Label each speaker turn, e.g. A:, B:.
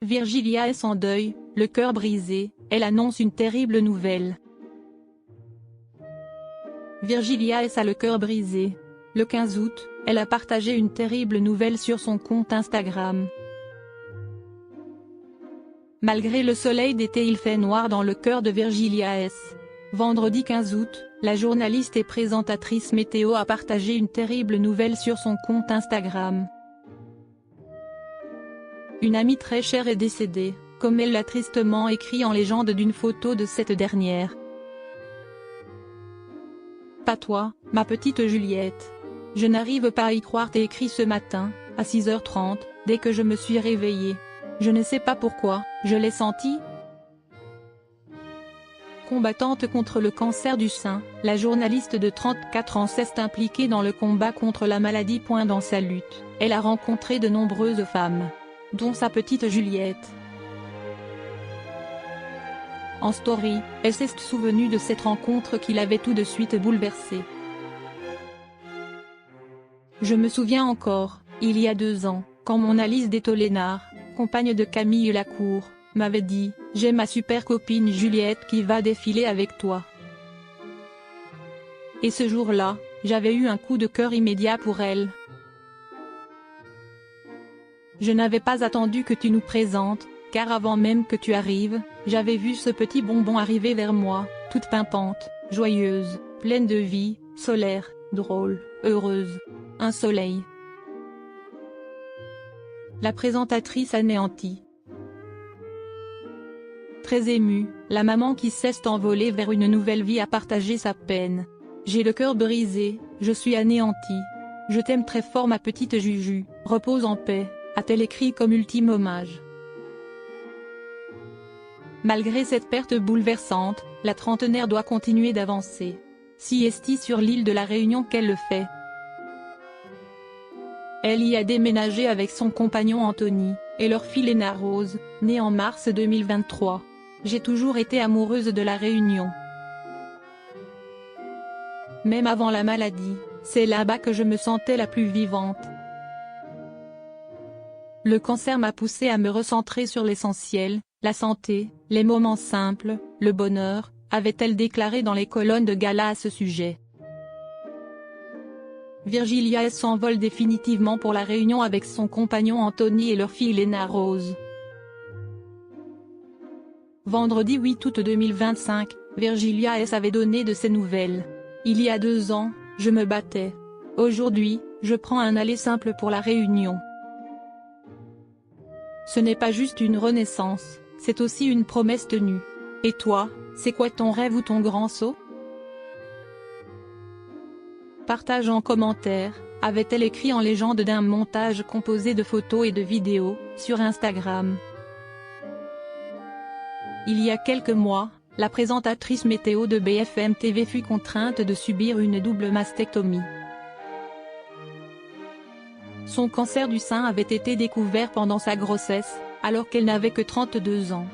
A: Virgilia est en deuil, le cœur brisé, elle annonce une terrible nouvelle. Virgilia a le cœur brisé. Le 15 août, elle a partagé une terrible nouvelle sur son compte Instagram. Malgré le soleil d'été, il fait noir dans le cœur de Virgilia S. Vendredi 15 août, la journaliste et présentatrice météo a partagé une terrible nouvelle sur son compte Instagram. Une amie très chère est décédée, comme elle l'a tristement écrit en légende d'une photo de cette dernière. Pas toi, ma petite Juliette. Je n'arrive pas à y croire, t'ai écrit ce matin, à 6h30, dès que je me suis réveillée. Je ne sais pas pourquoi, je l'ai senti. Combattante contre le cancer du sein, la journaliste de 34 ans s'est impliquée dans le combat contre la maladie. Dans sa lutte, elle a rencontré de nombreuses femmes, dont sa petite Juliette. En story, elle s'est souvenue de cette rencontre qui l'avait tout de suite bouleversée. Je me souviens encore, il y a 2 ans, quand mon Alice Détolénard, compagne de Camille Lacour, m'avait dit « J'ai ma super copine Juliette qui va défiler avec toi ». Et ce jour-là, j'avais eu un coup de cœur immédiat pour elle. Je n'avais pas attendu que tu nous présentes, car avant même que tu arrives, j'avais vu ce petit bonbon arriver vers moi, toute pimpante, joyeuse, pleine de vie, solaire, drôle, heureuse. Un soleil. La présentatrice anéantie. Très émue, la maman qui s'est envolée vers une nouvelle vie a partagé sa peine. J'ai le cœur brisé, je suis anéantie. Je t'aime très fort ma petite Juju, repose en paix, a-t-elle écrit comme ultime hommage. Malgré cette perte bouleversante, la trentenaire doit continuer d'avancer. Si est-il sur l'île de la Réunion qu'elle le fait. Elle y a déménagé avec son compagnon Anthony, et leur fille Léna Rose, née en mars 2023. J'ai toujours été amoureuse de la Réunion. Même avant la maladie, c'est là-bas que je me sentais la plus vivante. Le cancer m'a poussée à me recentrer sur l'essentiel, la santé, les moments simples, le bonheur, avait-elle déclaré dans les colonnes de gala à ce sujet. Virgilia S s'envole définitivement pour la Réunion avec son compagnon Anthony et leur fille Léna Rose. Vendredi 8 août 2025, Virgilia S avait donné de ses nouvelles. Il y a 2 ans, je me battais. Aujourd'hui, je prends un aller simple pour la Réunion. Ce n'est pas juste une renaissance, c'est aussi une promesse tenue. Et toi, c'est quoi ton rêve ou ton grand saut? Partage en commentaire, avait-elle écrit en légende d'un montage composé de photos et de vidéos, sur Instagram. Il y a quelques mois, la présentatrice météo de BFM TV fut contrainte de subir une double mastectomie. Son cancer du sein avait été découvert pendant sa grossesse, alors qu'elle n'avait que 32 ans.